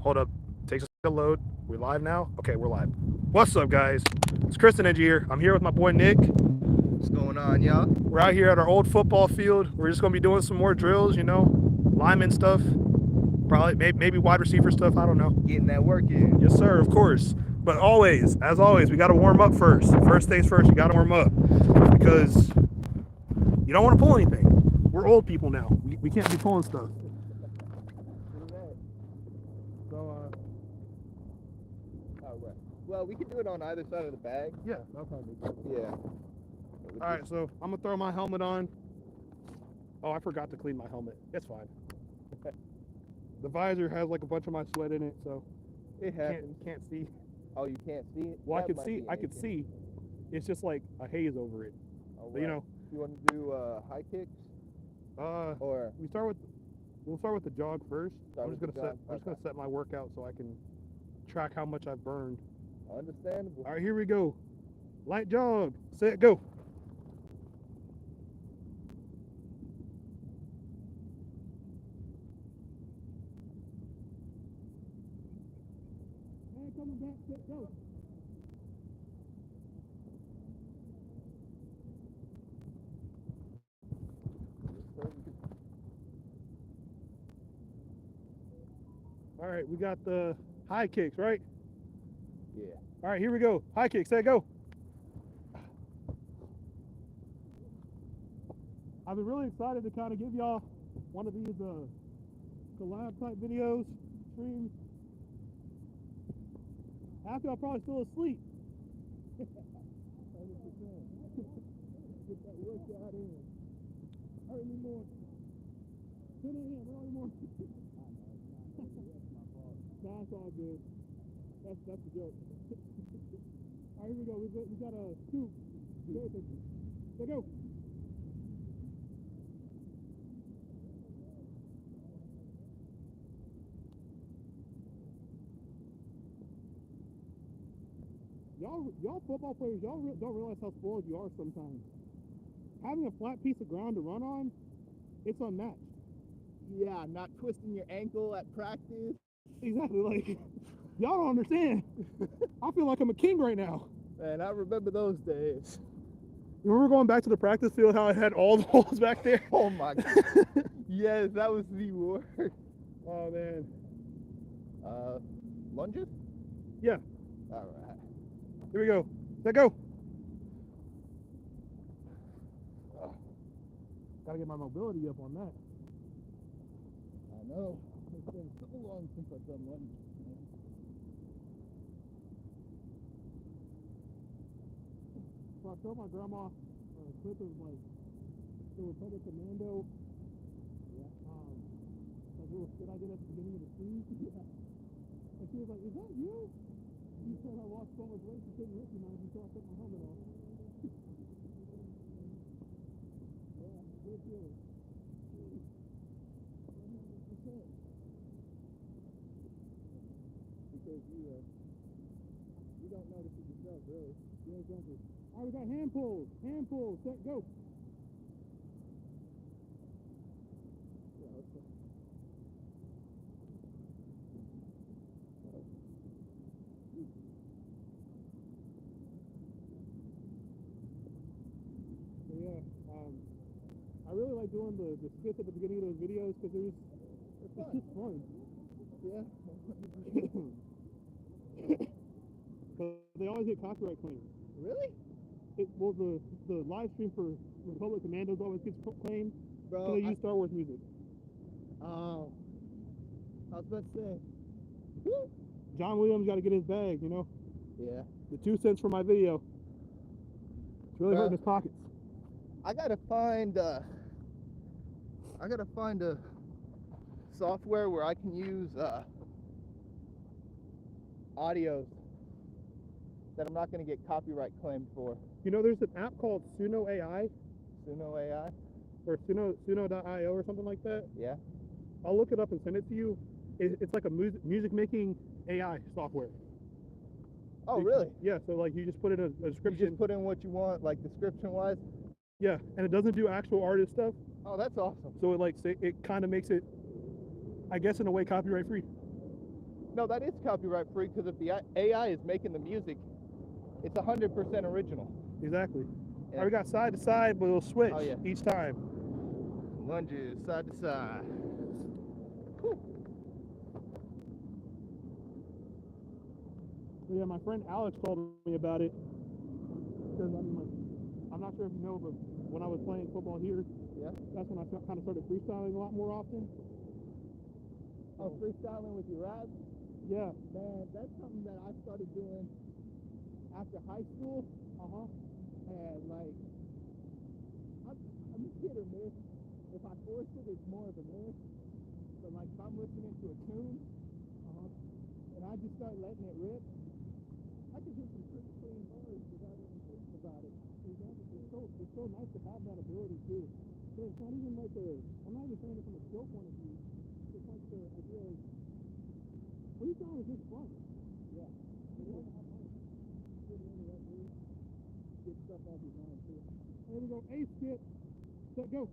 Hold up. Takes a load. We live now? Okay, we're live. What's up, guys? It's Kristen Edgy here. I'm here with my boy Nick. What's going on, y'all? We're out here at our old football field. We're just gonna be doing some more drills, lineman stuff, probably maybe wide receiver stuff. I don't know. Getting that work in. Yes, sir. Of course. But always, as always, we gotta warm up first. First things first. You gotta warm up because you don't want to pull anything. We're old people now. We can't be pulling stuff. So, all right. Well, we can do it on either side of the bag. Yeah, that'll probably be good. Yeah. All right, so I'm gonna throw my helmet on. Oh, I forgot to clean my helmet. It's fine. The visor has like a bunch of my sweat in it, so it happens. Can't see. Oh, you can't see it? Well, I could see. It's just like a haze over it. Oh, So, you want to do high kicks? Or we'll start with the jog first. I'm just gonna Okay. set my workout so I can track how much I've burned. Understandable. All right, here we go. Light jog. Set, go. And coming back, set, go. All right, we got the high kicks, right? Yeah. All right, here we go. High kick, set, go. I've been really excited to kind of give y'all one of these collab type videos, streams. After I'm probably still asleep. 100%. Get that workout in. Early morning. 10 a.m. early morning. That's all good. That's the joke. All right, here we go. We got a scoop. Let's go. Y'all football players, y'all don't realize how spoiled you are sometimes. Having a flat piece of ground to run on, it's unmatched. Yeah, not twisting your ankle at practice. Exactly, like, y'all don't understand. I feel like I'm a king right now. Man, I remember those days. You remember going back to the practice field, how I had all the holes back there? Oh my God. Yes, that was the worst. Oh, man. Lunges? Yeah. All right. Here we go. Let go. Gotta get my mobility up on that. I know. It's been so long since I've done lunges. So I showed my grandma a clip of like the Republic Commando. Yeah. Like little shit I did at the beginning of the series. Yeah. And she was like, "Is that you?" You said I lost so much weight, she couldn't recognize me, so I took my helmet off. Yeah, good feeling. 100%. Because you don't notice it yourself, really. Yeah, exactly. All right, we got hand pulls. Hand pulls. Set, go. Yeah, okay. So yeah, I really like doing the skits at the beginning of those videos because it's just fun. Yeah. But they always get copyright claims. Really? Well, the live stream for Republic Commandos always gets claimed because Bro, they use Star Wars music. Oh. I was about to say. John Williams got to get his bag, Yeah. The 2 cents for my video. It's really hurting his pockets. I gotta find a software where I can use audios that I'm not gonna get copyright claimed for. There's an app called Suno AI Suno AI? or Suno.io or something like that. Yeah. I'll look it up and send it to you. It's like a music making AI software. Oh, really? Yeah, so like you just put in a description. You just put in what you want, like description-wise? Yeah, and it doesn't do actual artist stuff. Oh, that's awesome. So it kind of makes it, I guess, in a way, copyright free. No, that is copyright free because if the AI is making the music, it's 100% original. Exactly. Yeah. All right, we got side to side, but we'll switch each time. Lunges side to side. Whew. Yeah, my friend Alex told me about it. Because I'm not sure if you know, but when I was playing football here, that's when I kind of started freestyling a lot more often. Oh, freestyling with your raps? Yeah. Man, that's something that I started doing after high school. And like, I'm a hit or miss. If I force it, it's more of a miss. But like, if I'm listening to a tune, and I just start letting it rip, I can hit some pretty clean bars without even thinking about it. Exactly. It's so nice to have that ability too. So it's not even like I'm not even saying it from a skill point of view. It's like the idea of freestyle is just fun. Yeah. Get stuff off your mind too. There we go. Ace skip. Set go.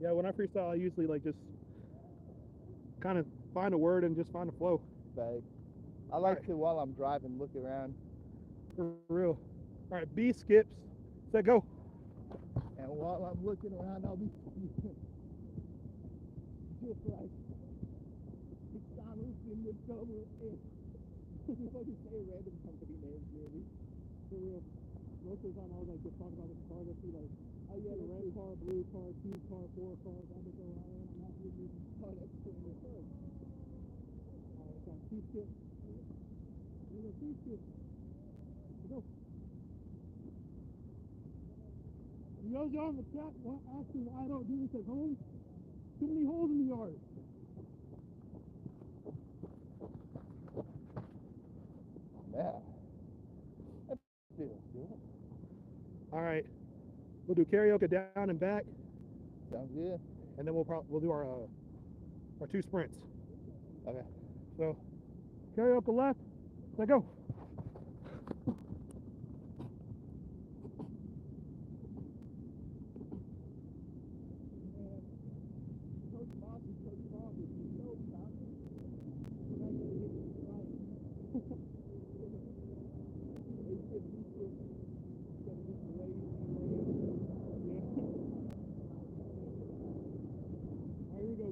Yeah, when I freestyle, I usually like just kind of find a word and just find a flow. Bag. I like to, while I'm driving, look around. For real. All right, B skips. Set go. And while I'm looking around, I'll be just like McDonald's in the double A. You fucking say random company names, really. For real. Most of the time, I was like just talking about the cars. I see like, oh yeah, the red car, blue car, 2 car, 4 car. I just go around. I'm not even. Oh, that's cool. Alright, got C skip. There we go, C skip. Let's go. Those y'all in the chat asking why I don't do this at home. Too many holes in the yard. Yeah. That feels good. All right. We'll do karaoke down and back. Sounds good. And then we'll do our 2 sprints. Okay. So karaoke left. Let's go.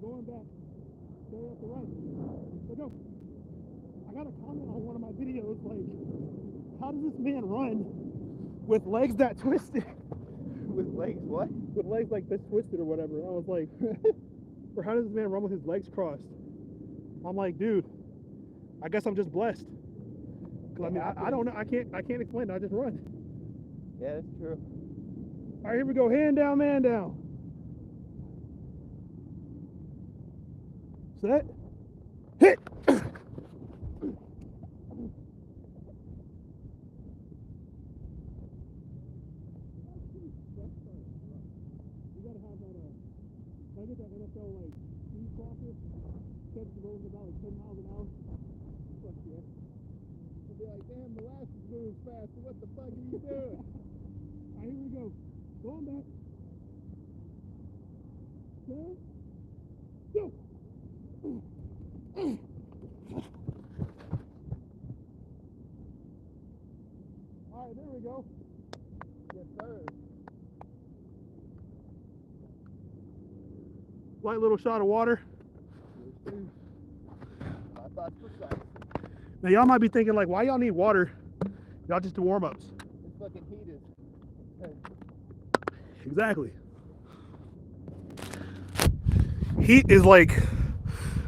Going back, stay up the right. Let's go. I got a comment on one of my videos like, how does this man run with legs that twisted? With legs what? With legs like this twisted or whatever. I was like, or how does this man run with his legs crossed? I'm like, dude, I guess I'm just blessed. Cause I mean, I don't know. I can't explain it. I just run. Yeah, that's true. All right, here we go. Hand down, man down. Set. Hit. I get that NFL like speed clocker, catch the rolls about like 10 miles an hour. Fuck yeah. I'll be like, damn, the last moves faster. What the fuck are you doing? Alright, here we go. Going back. Set. Go. Alright, there we go. Yes, sir. Light little shot of water. My thoughts precise. Now y'all might be thinking like, why y'all need water? Y'all just do warm-ups. It's fucking heated. Exactly. Heat is like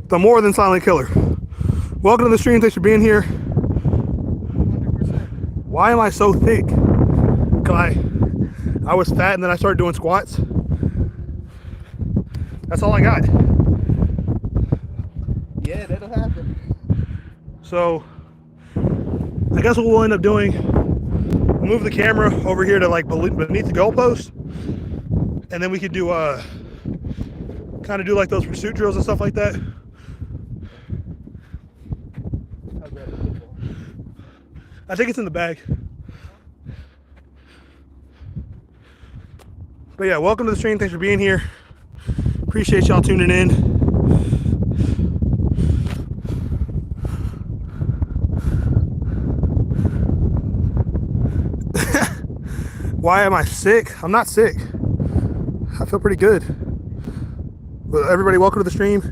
the more than silent killer. Welcome to the stream. Thanks for being here. 100%. Why am I so thick? Cause I was fat and then I started doing squats. That's all I got. Yeah, that'll happen. So I guess what we'll end up doing, move the camera over here to like beneath the goalpost, and then we could do kind of do like those pursuit drills and stuff like that. I think it's in the bag. But yeah, welcome to the stream. Thanks for being here. Appreciate y'all tuning in. Why am I sick? I'm not sick. I feel pretty good. Well, everybody, welcome to the stream.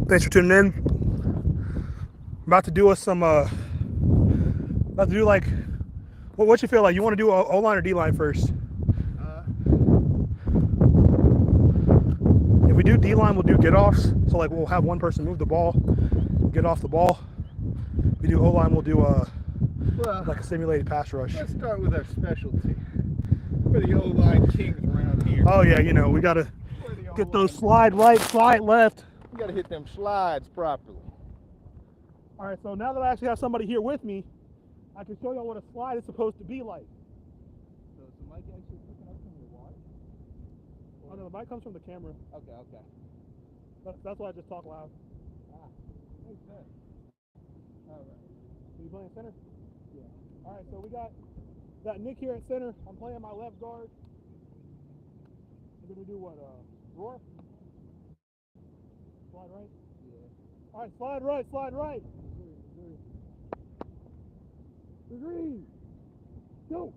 Thanks for tuning in. I'm about to do us some, about to do like, what you feel like? You want to do O-line or D-line first? If we do D-line, we'll do get-offs. So like we'll have one person move the ball, get off the ball. If we do O-line, we'll do like a simulated pass rush. Let's start with our specialty. For the O-line kings around here. Oh yeah, you know, we got to get those slide right, slide left. You got to hit them slides properly. All right, so now that I actually have somebody here with me, I can show y'all what a slide is supposed to be like. So is the mic actually picking up from your watch? Oh no, the mic comes from the camera. Okay. That's why I just talk loud. Makes sense. All right. Are you playing center? Yeah. All right, so we got Nick here at center. I'm playing my left guard. We're gonna do what? Roar? Slide right? Yeah. All right, slide right, slide right. Green. Go.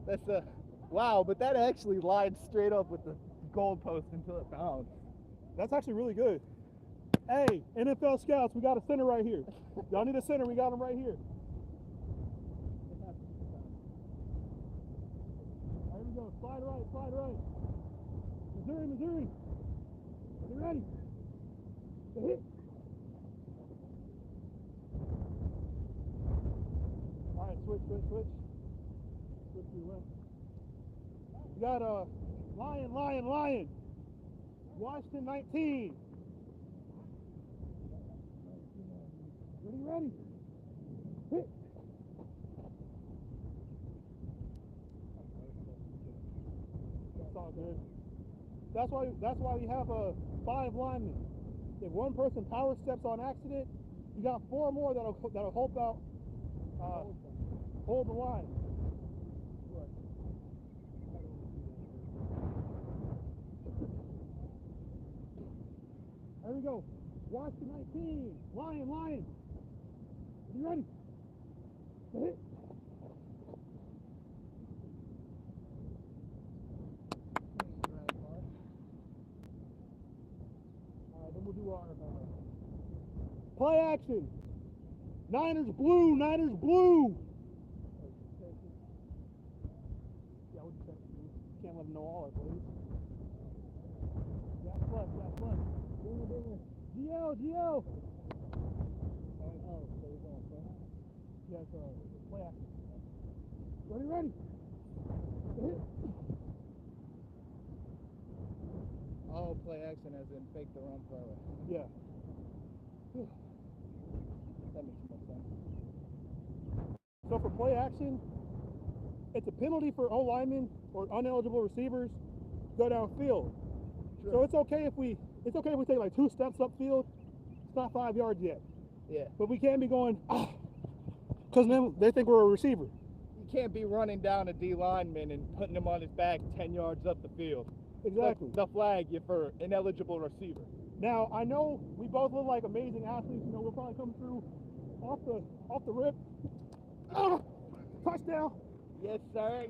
That's wow, but that actually lined straight up with the goalpost until it bounced. That's actually really good. Hey, NFL scouts, we got a center right here. Y'all need a center, we got him right here. There we go, slide right, slide right. Missouri. Are you ready? The hit. All right, switch. Switch to your left. We got Lion. Washington 19. Ready? Hit. That's all good. That's why we have 5 linemen. If one person power steps on accident, you got 4 more that'll help out hold the line. There we go. Washington 19. Lion. You ready? Hit. Alright, then we'll do our play action. Niners blue. Yeah, we'll just can't let them know all our plays. Gas left. Dinger. GL. Oh, so we're going play? Yes, play action. Ready? Hit. Oh, play action as in fake the run throw. Yeah. That makes more sense. So for play action, it's a penalty for O linemen or uneligible receivers to go downfield. Sure. So it's okay if we take like 2 steps upfield. It's not 5 yards yet. Yeah. But we can't be going because then they think we're a receiver. You can't be running down a D lineman and putting him on his back 10 yards up the field. Exactly. They'll flag you for ineligible receiver. Now I know we both look like amazing athletes. You know, we'll probably come through off the rip. Touchdown. Yes, sir.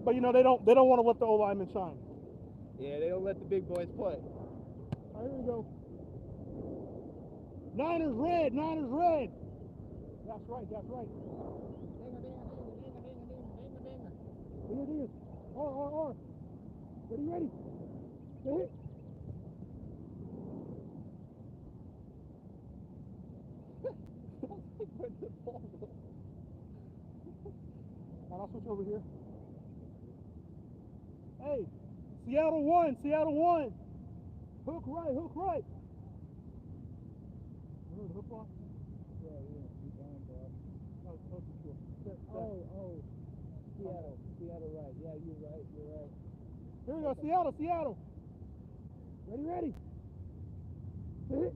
But you know they don't want to let the O lineman shine. Yeah, they don't let the big boys play. All right, here we go. Niners red. That's right. Dinger. R. Ready. Hit. I'll switch over here. Hey, Seattle 1. Hook right. Remember the hook block? Yeah. Oh. Seattle right. Yeah, you're right. Here we go, Seattle. Ready. Hit.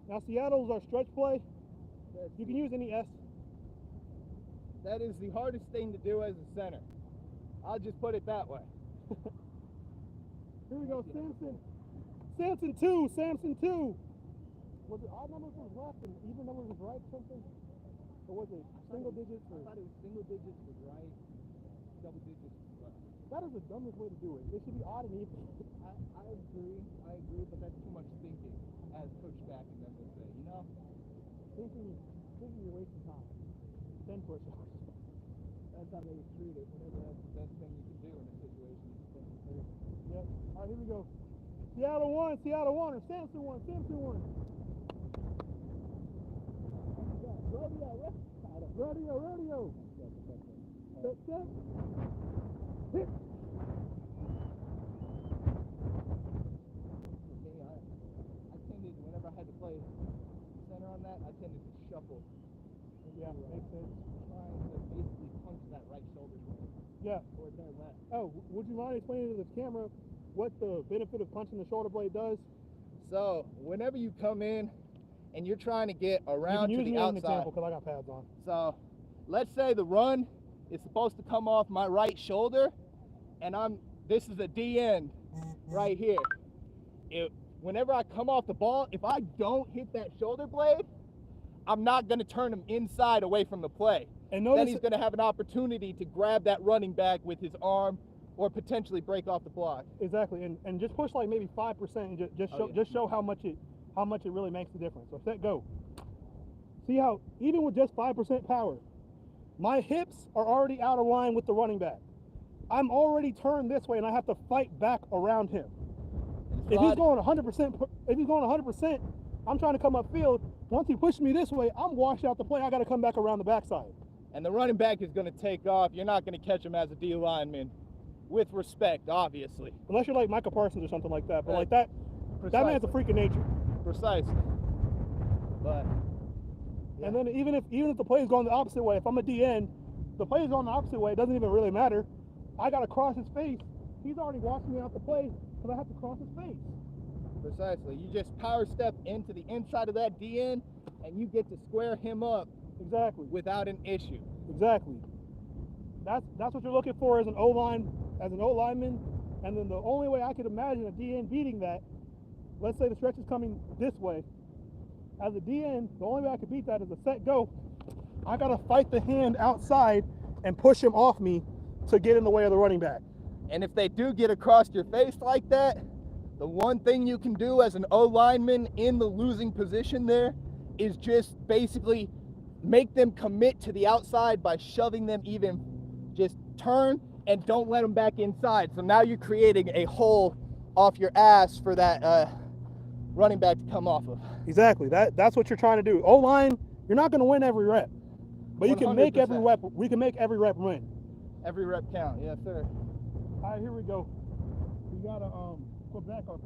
Now Seattle's our stretch play. You can use any S. That is the hardest thing to do as a center. I'll just put it that way. Here we go, Samson. Samson 2, Samson 2. Was it odd numbers was left and even numbers was right something? Or was it single digits? I thought it was single digits was right, double digits was left. That is the dumbest way to do it. It should be odd and even. I agree, but that's too much thinking, as Coach Back and them would say, you know? Thinking you're wasting time. 10 push-ups. That's how they would treat it whenever that's the best thing you can do in a situation. Yep. All right, here we go. Seattle 1, Seattle 1, or Samson 1, Samson 1. Rodeo. Step. Hit. I tended, whenever I had to play center on that, I tended to shuffle. Yeah, makes sense. Trying to basically punch that right shoulder blade. Yeah. Or their left. Oh, would you mind explaining to this camera what the benefit of punching the shoulder blade does? So, whenever you come in and you're trying to get around to the outside. You can use me as an example because I got pads on. So, let's say the run is supposed to come off my right shoulder, and this is a D end right here. Whenever I come off the ball, if I don't hit that shoulder blade, I'm not going to turn him inside away from the play. And then he's going to have an opportunity to grab that running back with his arm or potentially break off the block. Exactly, and just push like maybe 5% and just show how much it really makes the difference. So set go. See how even with just 5% power, my hips are already out of line with the running back. I'm already turned this way, and I have to fight back around him. If he's going 100%, I'm trying to come upfield. Once he pushes me this way, I'm washed out the play. I got to come back around the backside. And the running back is going to take off. You're not going to catch him as a D lineman, with respect, obviously. Unless you're like Micah Parsons or something like that. But like that man's a freak of nature. Precisely. But. Yeah. And then even if the play is going the opposite way, if I'm a DN, the play is going the opposite way. It doesn't even really matter. I got to cross his face. He's already watching me out the play because I have to cross his face. Precisely. You just power step into the inside of that DN, and you get to square him up. Exactly. Without an issue. Exactly. That's what you're looking for as an O-lineman. And then the only way I could imagine a DN beating that, let's say the stretch is coming this way. As a DN, the only way I could beat that is a set go. I got to fight the hand outside and push him off me to get in the way of the running back. And if they do get across your face like that, the one thing you can do as an O-lineman in the losing position there is just basically make them commit to the outside by shoving them even, just turn and don't let them back inside. So now you're creating a hole off your ass for that running back to come off of. Exactly. That's what you're trying to do. O-line, you're not going to win every rep, but you can make every rep. We can make every rep win. Every rep count, yes, sir. All right, here we go. We got to Quebec our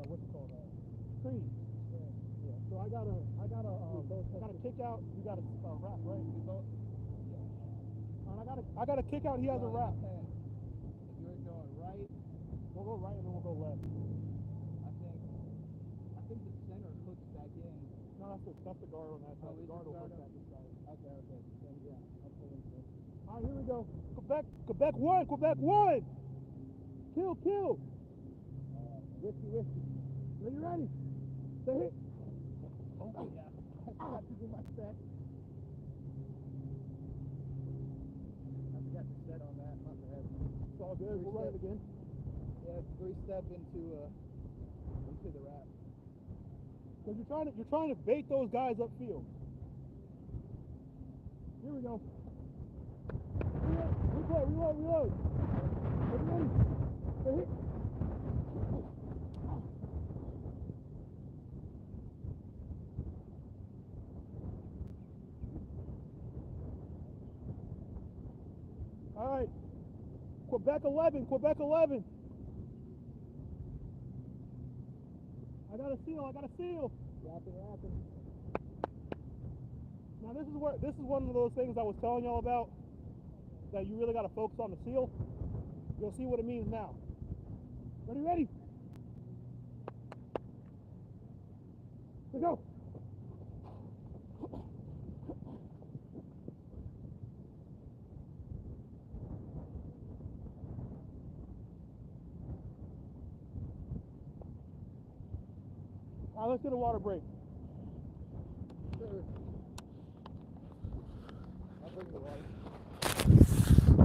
what's it called? Screen. Yeah. So I gotta kick out. You got a wrap, right? And I gotta kick out. He has a wrap. If you're going right, we'll go right and then we'll go left. I think the center hooks back in. No, that's the guard on that side. The guard will hook back this side. Okay. Then, yeah, I'll pull into it. All right, here we go. Quebec 1. Kill. Risky. Are you ready? Say hit. Oh, yeah. I forgot to do my set. I forgot to set on that. My bad. It's all good. We'll run it again. Yeah, 3-step into the wrap. Because you're trying to bait those guys upfield. Here we go. Reload. Are you ready? Say hit. All right, Quebec 11. I got a seal. Wrapping. Now this is one of those things I was telling y'all about, that you really got to focus on the seal. You'll see what it means now. Ready? Let's go. All right, let's get a water break. Sure. I'll bring the water.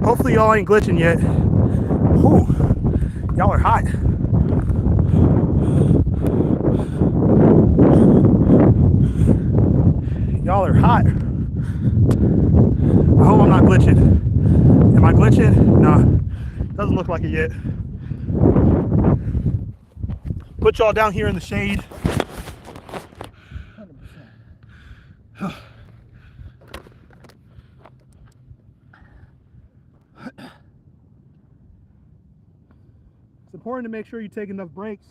Hopefully y'all ain't glitching yet. Whew. Y'all are hot. Y'all are hot. I hope I'm not glitching. Am I glitching? Nah, doesn't look like it yet. Put y'all down here in the shade. 100%. It's important to make sure you take enough breaks,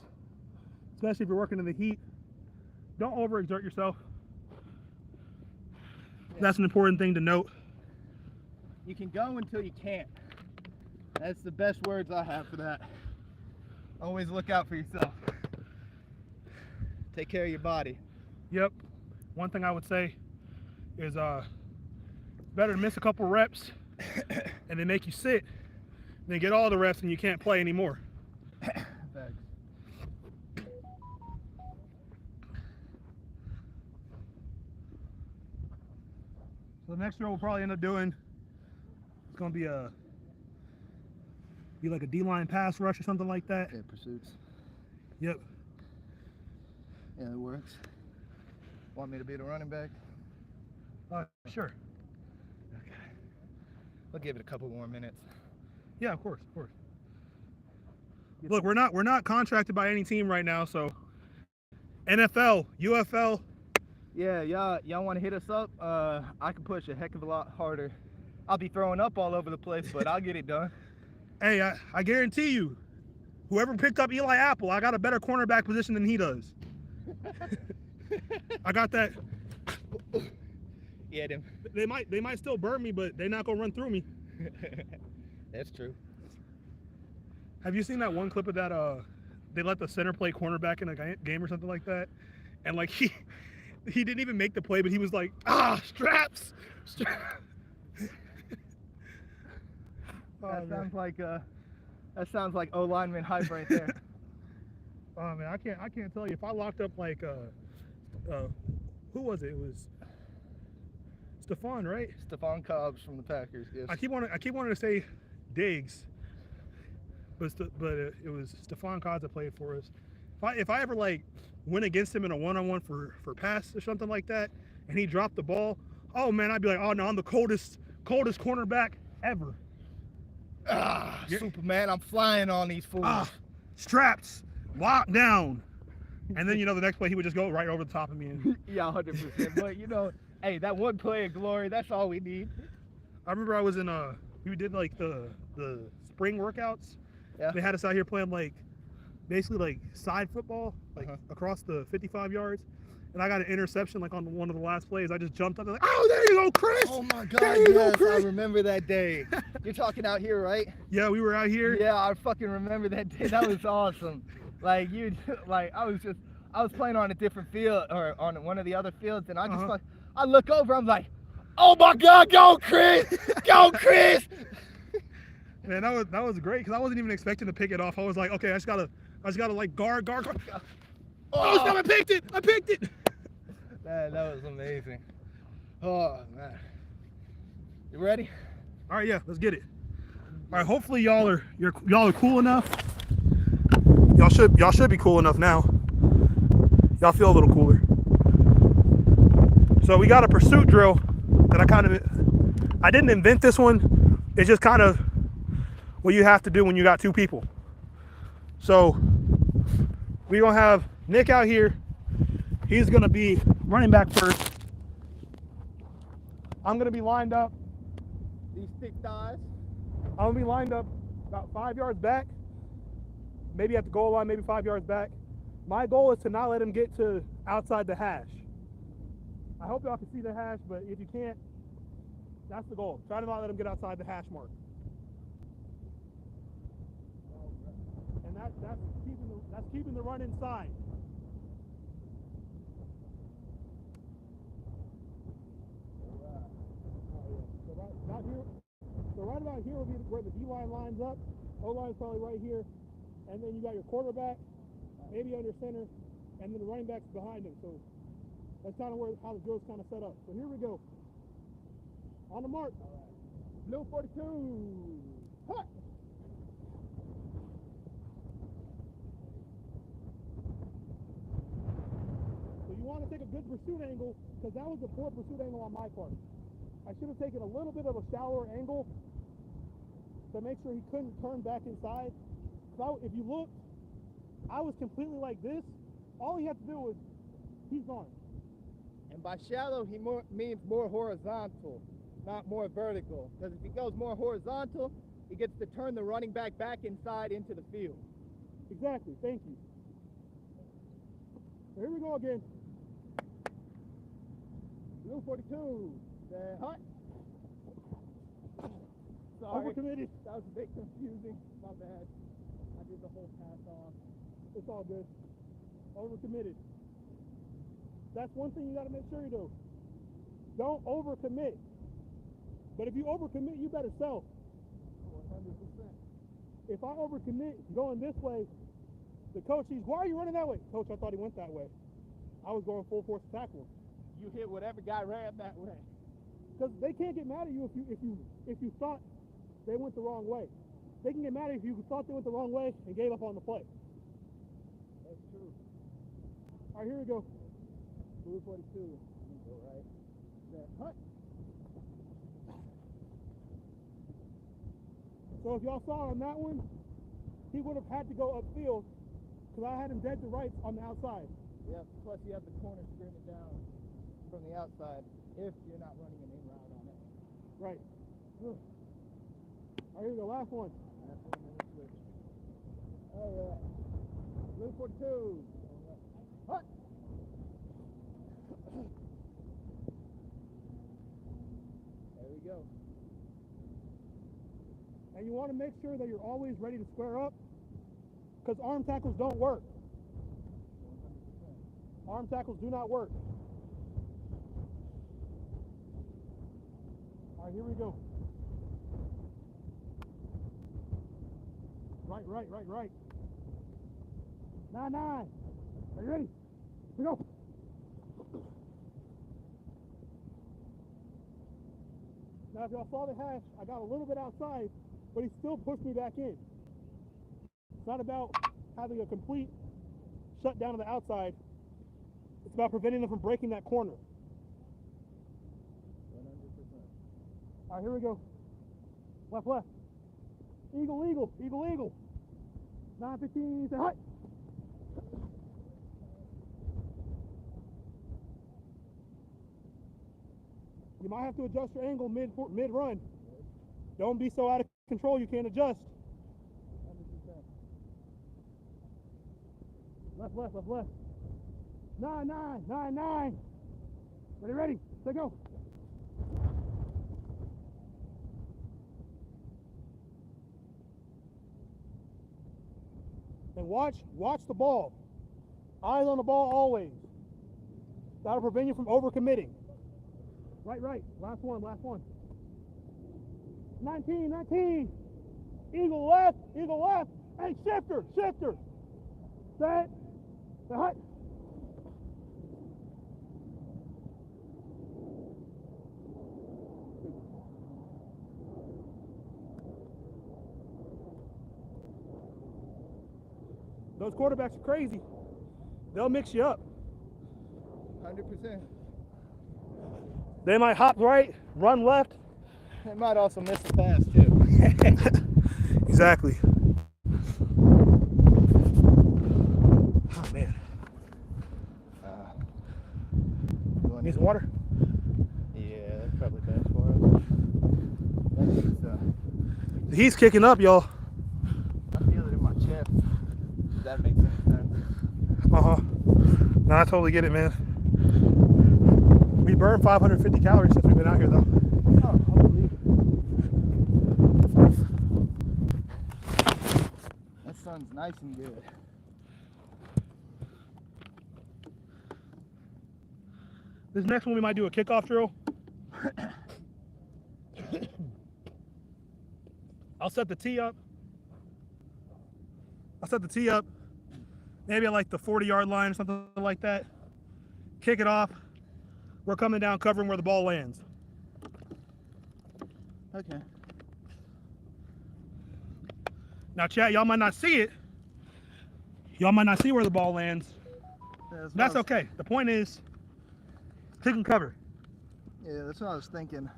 especially if you're working in the heat. Don't overexert yourself. That's an important thing to note. You can go until you can't. That's the best words I have for that. Always look out for yourself. Take care of your body. Yep. One thing I would say is better to miss a couple reps and they make you sit than get all the reps and you can't play anymore. Thanks. So the next drill we'll probably end up doing, it's gonna be like a D-line pass rush or something like that. Yeah, pursuits. Yep. Yeah, it works. Want me to be the running back? Sure. Okay. We'll give it a couple more minutes. Yeah, of course, of course. Look, we're not contracted by any team right now, so NFL, UFL. Yeah, y'all want to hit us up? I can push a heck of a lot harder. I'll be throwing up all over the place, but I'll get it done. Hey, I guarantee you, whoever picked up Eli Apple, I got a better cornerback position than he does. I got that. Yeah, them. They might still burn me, but they're not gonna run through me. That's true. Have you seen that one clip of that? They let the center play cornerback in a game or something like that, and like he didn't even make the play, but he was like, straps. That sounds like O lineman hype right there. Oh man, I can't tell you if I locked up like who was it? It was Stephon, right? Stephon Cobbs from the Packers. Yes. I keep wanting to say Diggs, but it was Stephon Cobbs that played for us. If I ever like went against him in a one-on-one for pass or something like that, and he dropped the ball, oh man, I'd be like, oh no, I'm the coldest cornerback ever. Superman, I'm flying on these fools. Straps, locked down. And then, the next play, he would just go right over the top of me. Yeah, 100%. But, hey, that one play of glory, that's all we need. I remember I was in, we did, like, the spring workouts. Yeah. They had us out here playing, like, basically, like, side football, like, across the 55 yards. And I got an interception, like, on one of the last plays. I just jumped up and like, oh, there you go, Chris! Oh, my God, yes, I remember that day. You're talking out here, right? Yeah, we were out here. Yeah, I fucking remember that day. That was awesome. I was playing on a different field, or on one of the other fields, and I look over, I'm like, oh, my God, go, Chris! Go, Chris! Man, that was great, because I wasn't even expecting to pick it off. I was like, okay, I just gotta like guard. Oh, snap, I picked it! Man, that was amazing. Oh, man. You ready? All right, yeah, let's get it. All right, hopefully y'all are cool enough. Y'all should be cool enough now. Y'all feel a little cooler. So we got a pursuit drill that I didn't invent this one. It's just kind of what you have to do when you got two people. So we're gonna have Nick out here. He's gonna be running back first. I'm gonna be lined up. These thick thighs. I'm gonna be lined up about 5 yards back. Maybe at the goal line, maybe 5 yards back. My goal is to not let him get to outside the hash. I hope y'all can see the hash, but if you can't, that's the goal. Try to not let him get outside the hash mark. And that's keeping the run inside. about here. So right about here will be where the D-line lines up. O-line's probably right here. And then you got your quarterback, maybe under center, and then the running back's behind him. So that's kind of how the drill's kind of set up. So here we go. On the mark. All right. Blue 42. Hut. So you want to take a good pursuit angle, because that was a poor pursuit angle on my part. I should have taken a little bit of a shallower angle to make sure he couldn't turn back inside. So if you look, I was completely like this. All he had to do was, he's gone. And by shallow, he means more horizontal, not more vertical. Because if he goes more horizontal, he gets to turn the running back inside into the field. Exactly, thank you. So here we go again. Blue 42. Hut. Sorry. Overcommitted. That was a bit confusing. My bad. I did the whole pass off. It's all good. Overcommitted. That's one thing you got to make sure you do. Don't overcommit. But if you overcommit, you better sell. 100%. If I overcommit going this way, the coach, why are you running that way? Coach, I thought he went that way. I was going full force to tackle him. You hit whatever guy ran that way. Because they can't get mad at you if you thought they went the wrong way. They can get mad at you if you thought they went the wrong way and gave up on the play. That's true. All right, here we go. Blue 42. Go right. Hut. So if y'all saw on that one, he would have had to go upfield because I had him dead to rights on the outside. Yeah, plus you have the corner screaming down from the outside if you're not running an in route on it. Right. All right, here we go. Last one. Last one, and switch. All right. Blue 42. Hut. There we go. And you want to make sure that you're always ready to square up because arm tackles don't work. 100%. Arm tackles do not work. All right, here we go. Right. 9-9. Are you ready? Here we go. Now, if y'all saw the hash, I got a little bit outside, but he still pushed me back in. It's not about having a complete shutdown of the outside. It's about preventing them from breaking that corner. 100%. All right, here we go. Left. Eagle. 9-15, say hut. You might have to adjust your angle mid-run. Don't be so out of control you can't adjust. 100%. Left. 9-9. Ready. Let's go. And watch the ball. Eyes on the ball always. That'll prevent you from overcommitting. Right. Last one. 19. Eagle left. Hey, shifter. Set. Hut. Those quarterbacks are crazy. They'll mix you up. 100%. They might hop right, run left. They might also miss the pass too. Exactly. Oh man. Need some water? Yeah, that's probably best for us. The heat's kicking up, y'all. I feel it in my chest. Does that make any sense? No, I totally get it, man. We burned 550 calories since we've been out here, though. Oh, unbelievable. That sun's nice and good. This next one we might do a kickoff drill. I'll set the tee up. Maybe at like the 40-yard line or something like that. Kick it off. We're coming down covering where the ball lands. Okay. Now, chat, y'all might not see it. Y'all might not see where the ball lands. Yeah, that's okay. The point is, kick and cover. Yeah, that's what I was thinking.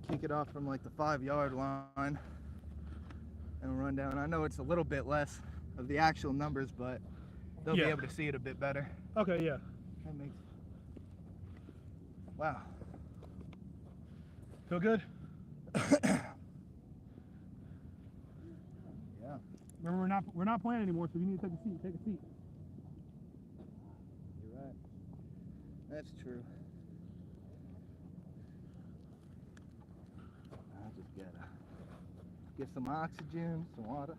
Kick it off from like the 5-yard line and run down. I know it's a little bit less of the actual numbers, but they'll be able to see it a bit better. Okay, yeah. That makes... Wow. Feel good? Yeah. Remember, we're not playing anymore, so you need to take a seat. Take a seat. You're right. That's true. I just gotta get some oxygen, some water.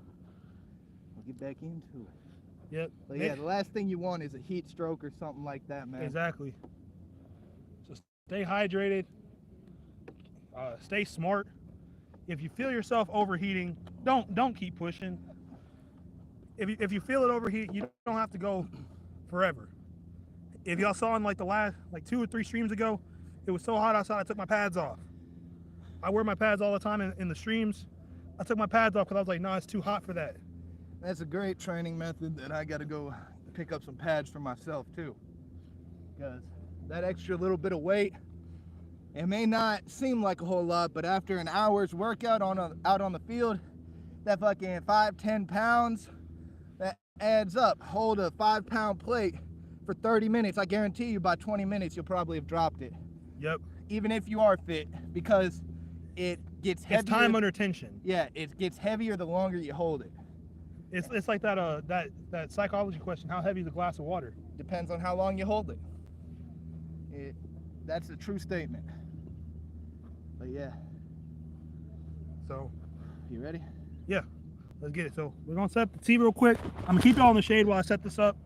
We'll get back into it. Yep. But yeah, the last thing you want is a heat stroke or something like that, man. Exactly. So stay hydrated. Stay smart. If you feel yourself overheating, don't keep pushing. If you feel it overheat, you don't have to go forever. If y'all saw in like the last 2 or 3 streams ago, it was so hot outside I took my pads off. I wear my pads all the time in the streams. I took my pads off because I was like, no, it's too hot for that. That's a great training method that I got to go pick up some pads for myself too. Because that extra little bit of weight, it may not seem like a whole lot, but after an hour's workout out on the field, that fucking 5-10 pounds, that adds up. Hold a 5-pound plate for 30 minutes. I guarantee you by 20 minutes, you'll probably have dropped it. Yep. Even if you are fit, because it gets heavier. It's time under tension. Yeah, it gets heavier the longer you hold it. It's like that psychology question. How heavy is a glass of water? Depends on how long you hold it. That's a true statement. But yeah. So, you ready? Yeah, let's get it. So we're gonna set up the tee real quick. I'm gonna keep y'all in the shade while I set this up.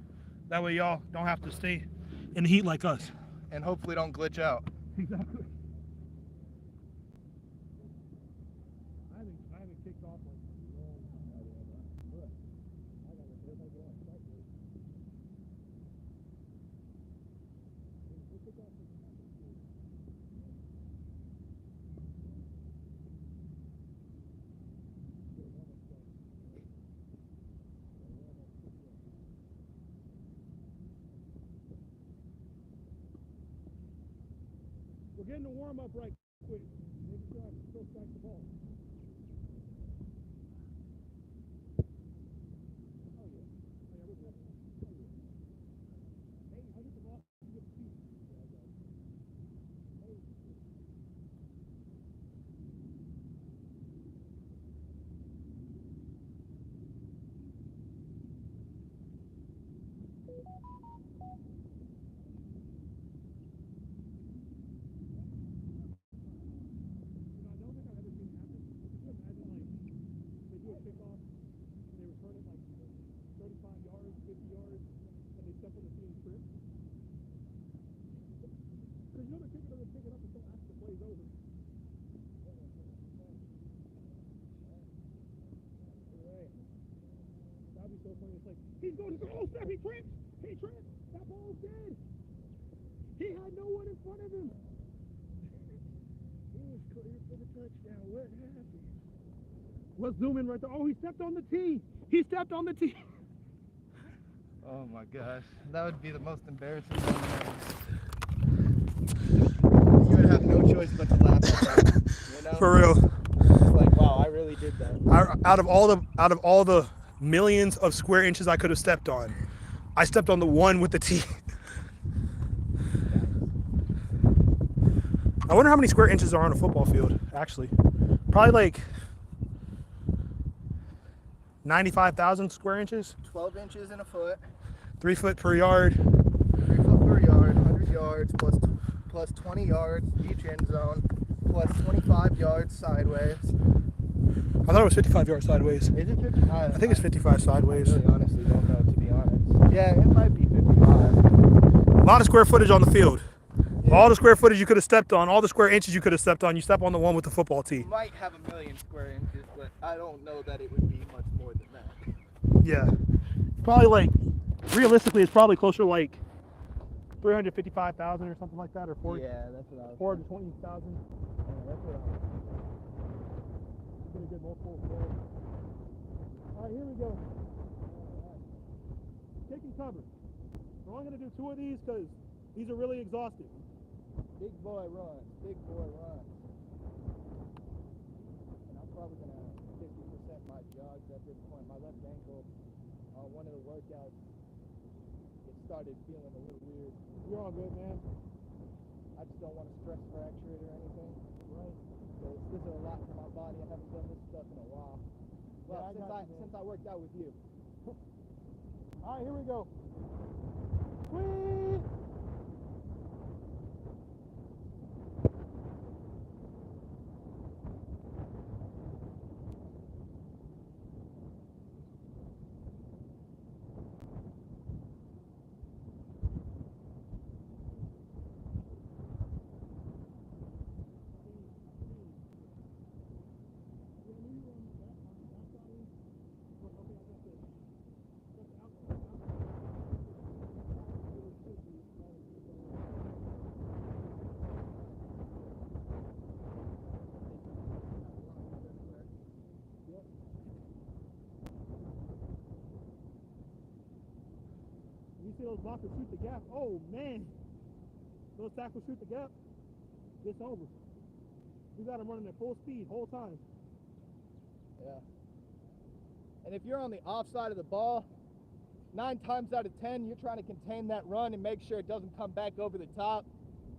That way y'all don't have to stay in the heat like us. And hopefully don't glitch out. Exactly. I haven't kicked off like a long time. I got everybody get on site. We're getting the warm up right quick. Make sure I can still strike the ball. Oh yeah. Oh yeah, we're good. Oh yeah. Hey, I get the ball. You get the feet. Yeah, I got it. Hey. Kickoff, and they return it like 35 yards, 50 yards, and they step on the team's trip. Because you know the kicker doesn't pick it up until after the play's over. Right. That'd be so funny. It's like, he's going to oh snap, he tripped! He tripped! That ball's dead! He had no one in front of him! He was clear for the touchdown. What happened? Let's zoom in right there. Oh, he stepped on the tee. He stepped on the tee. Oh my gosh. That would be the most embarrassing thing ever. You would have no choice but to laugh at that. You know? For real. It's like, wow, I really did that. Out of all the millions of square inches I could have stepped on, I stepped on the one with the tee. I wonder how many square inches are on a football field, actually. Probably like 95,000 square inches. 12 inches in a foot. 3 foot per yard. 3 foot per yard, 100 yards, plus 20 yards each end zone, plus 25 yards sideways. I thought it was 55 yards sideways. Is it 55? I think it's 55 sideways. I really honestly don't know, to be honest. Yeah, it might be 55. A lot of square footage on the field. Yeah. All the square footage you could have stepped on, all the square inches you could have stepped on, you step on the one with the football tee. You might have a million square inches I don't know that it would be much more than that. Yeah. Probably like, realistically, it's probably closer to like 355,000 or something like that, or 40. Yeah, that's what I was 420,000. Yeah, that's what I was Get a good multiple there. All right, here we go. Take and cover. So I'm going to do 2 of these because these are really exhausting. Big boy run. Big boy run. And I'm probably going to 50% my jogs at this point. My left ankle on one of the workouts, it started feeling a little weird. You're all good, man. I just don't want to stress fracture it or anything. Right. This is a lot for my body. I haven't done this stuff in a while. Well, Yeah, since I worked out with you. All right, here we go. Sweet. You see those blockers shoot the gap? Oh, man. Those tackles shoot the gap. It's over. You got them running at full speed whole time. Yeah. And if you're on the offside of the ball, 9 times out of 10, you're trying to contain that run and make sure it doesn't come back over the top.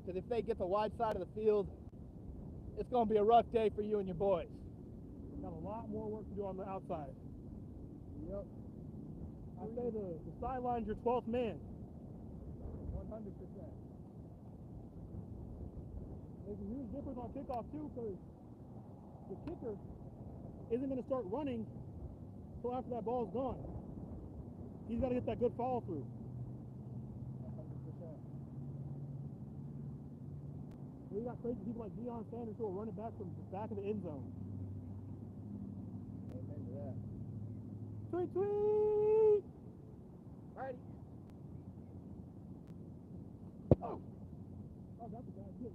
Because if they get the wide side of the field, it's going to be a rough day for you and your boys. Got a lot more work to do on the outside. Yep. I say the sideline's your 12th man. 100%. There's a huge difference on kickoff too, because the kicker isn't going to start running until after that ball's gone. He's got to get that good follow through. 100%. We got crazy people like Deion Sanders who will run it back from the back of the end zone. Amen to that. Tweet, tweet! Righty. Oh, that's a bad hit.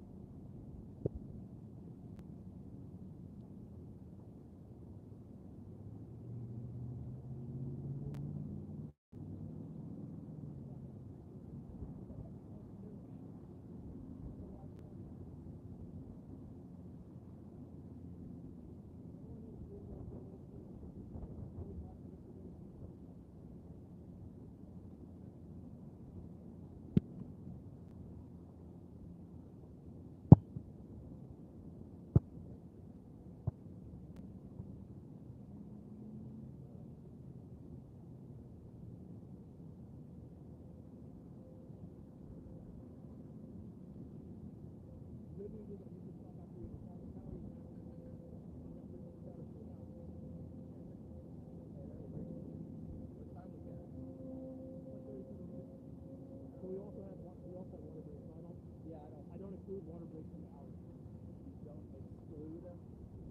I don't include water breaks in the hour. You don't exclude them?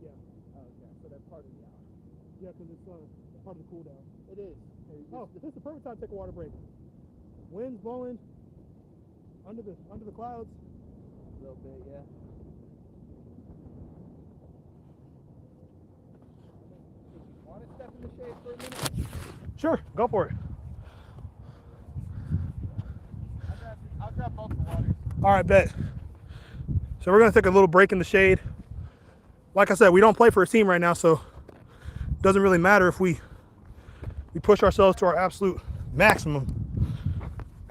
Yeah. Oh, okay. So they're part of the hour. Yeah, because it's part of the cool down. It is. Oh, this is the perfect time to take a water break. Wind's blowing under the clouds. A little bit, yeah. Want to step in the shade for a minute? Sure, go for it. I'll grab both the waters. All right, bet. So we're going to take a little break in the shade. Like I said, we don't play for a team right now, so it doesn't really matter if we push ourselves to our absolute maximum.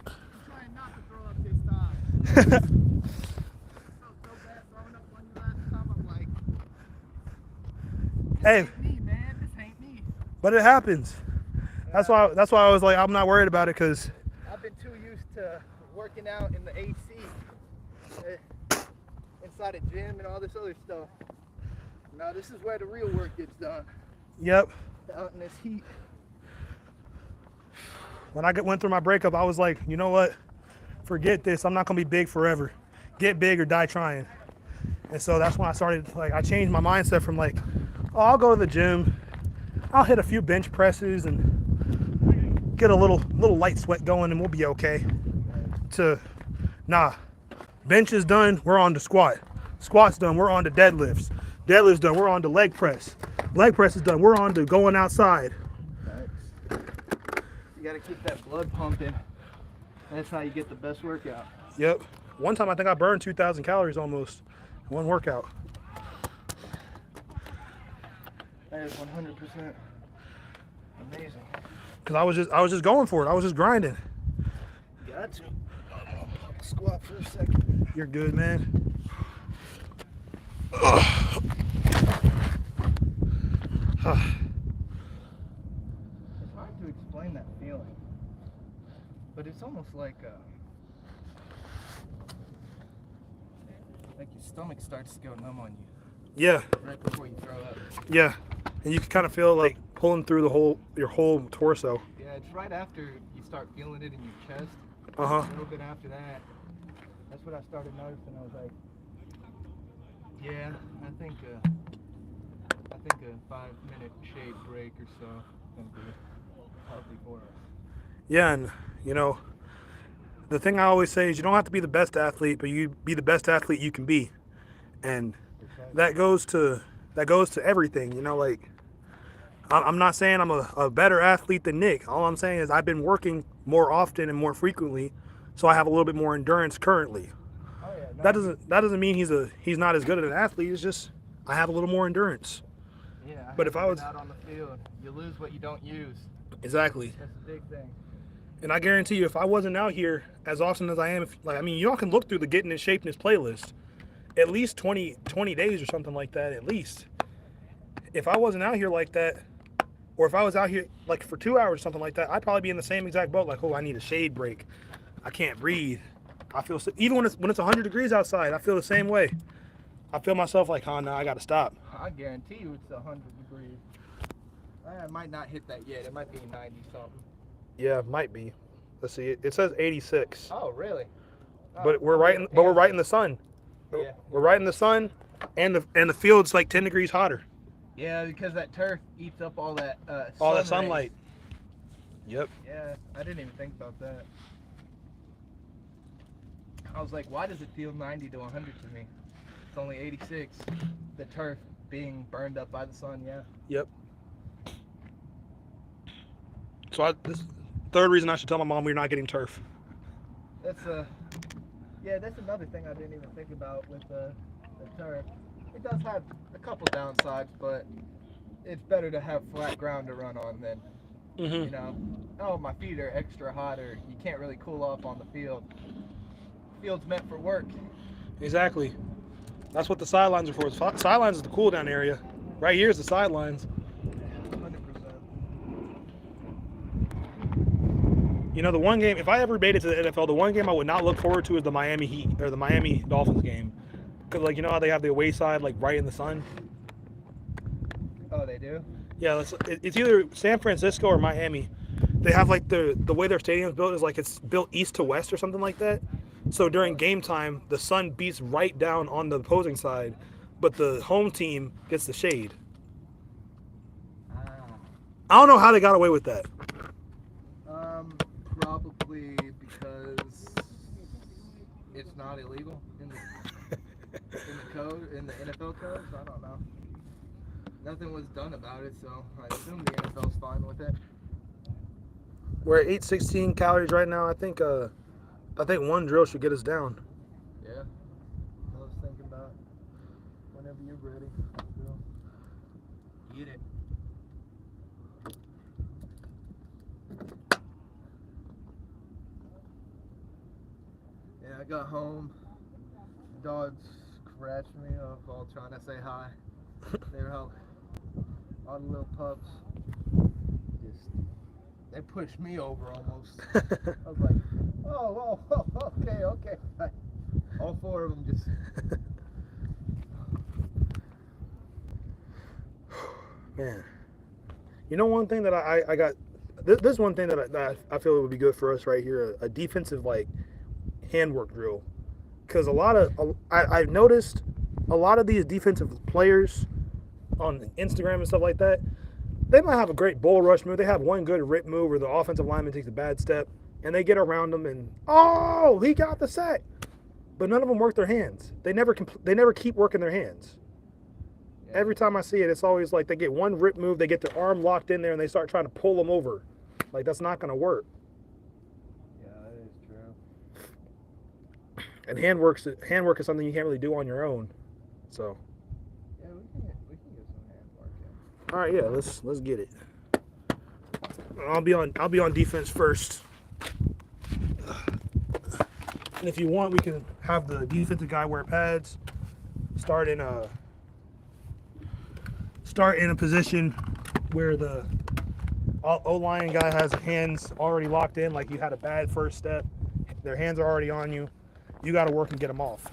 I'm trying not to throw up this time. so bad throwing up on you last time. I'm like, this Hey, ain't me, man. This ain't me. but it happens. That's why I was like, I'm not worried about it, because I've been too used to working out in the AC, inside a gym and all this other stuff. Now this is where the real work gets done. yep. Out in this heat. When I went through my breakup, I was like, you know what? Forget this. I'm not going to be big forever. Get big or die trying. And so that's when I started, like, I changed my mindset from like, Oh, I'll go to the gym. I'll hit a few bench presses and get a little light sweat going, and we'll be okay. Nah, bench is done. We're on to squat. Squat's done. We're on to deadlifts. Deadlifts done. We're on to leg press. Leg press is done. We're on to going outside. Nice. You gotta keep that blood pumping. That's how you get the best workout. Yep. One time I think I burned 2,000 calories almost in one workout. That is 100% amazing. Cause I was just going for it. I was just grinding. Got to. Squat for a second. You're good, man. It's hard to explain that feeling, but it's almost like your stomach starts to go numb on you. Yeah. Right before you throw up. Yeah. And you can kind of feel like pulling through your whole torso. Yeah, it's right after you start feeling it in your chest. Uh-huh. A little bit after that. That's what I started noticing. I was like, yeah, I think a 5-minute shade break or so is going to be healthy for us. Yeah, and the thing I always say is you don't have to be the best athlete, but you be the best athlete you can be. And that goes to everything, like I'm not saying I'm a better athlete than Nick. All I'm saying is I've been working more often and more frequently, so I have a little bit more endurance currently. Oh, yeah, no. That doesn't mean he's not as good at an athlete. It's just I have a little more endurance. Yeah, but if I was out on the field, you lose what you don't use. Exactly. That's a big thing. And I guarantee you, if I wasn't out here as often as I am, y'all can look through the Getting in Shapeness playlist. At least 20 days or something like that, at least. If I wasn't out here like that, or if I was out here like for 2 hours or something like that, I'd probably be in the same exact boat. Like, oh, I need a shade break. I can't breathe. I feel even when it's 100 degrees outside, I feel the same way. I feel myself like, oh no, I gotta stop. I guarantee you it's 100 degrees. I might not hit that yet. It might be 90 something. Yeah, it might be. Let's see. It says 86. Oh, really? But we're right in the sun. Yeah. We're right in the sun, and the field's like 10 degrees hotter. Yeah, because that turf eats up all that sunlight. Yep. Yeah, I didn't even think about that. I was like, why does it feel 90 to 100 to me? It's only 86. The turf being burned up by the sun, yeah. Yep. So this third reason I should tell my mom we're not getting turf. That's another thing I didn't even think about with the turf. It does have a couple downsides, but it's better to have flat ground to run on than, oh, my feet are extra hot, or you can't really cool off on the field. Field's meant for work. Exactly. That's what the sidelines are for. The sidelines is the cool down area. Right here is the sidelines. 100%. The one game, if I ever made it to the NFL, the one game I would not look forward to is the Miami Heat or the Miami Dolphins game. Because, how they have the away side, right in the sun? Oh, they do? Yeah, it's either San Francisco or Miami. They have, the way their stadium's built is it's built east to west or something like that. So during game time, the sun beats right down on the opposing side, but the home team gets the shade. I don't know how they got away with that. Probably because it's not illegal in the NFL codes. I don't know. Nothing was done about it, so I assume the NFL's fine with it. We're at 816 calories right now. I think one drill should get us down. Yeah. I was thinking about whenever you're ready. Eat it. Yeah, I got home. The dogs scratched me up while trying to say hi. They were all the little pups. They pushed me over almost. I was like, oh, okay. All four of them just. Man, one thing that I got. This one thing that I feel would be good for us right here: a defensive handwork drill. Because I've noticed a lot of these defensive players on Instagram and stuff like that, they might have a great bull rush move. They have one good rip move where the offensive lineman takes a bad step and they get around them and, oh, he got the sack. But none of them work their hands. They never keep working their hands. Yeah. Every time I see it, it's always like they get one rip move, they get their arm locked in there, and they start trying to pull them over. Like, that's not going to work. Yeah, that is true. And handwork is something you can't really do on your own. So. Yeah, we can get some handwork in. All right, yeah, let's get it. I'll be on defense first. And if you want, we can have the defensive guy wear pads. Start in a position where the O-line guy has hands already locked in, like you had a bad first step. Their hands are already on you. You got to work and get them off.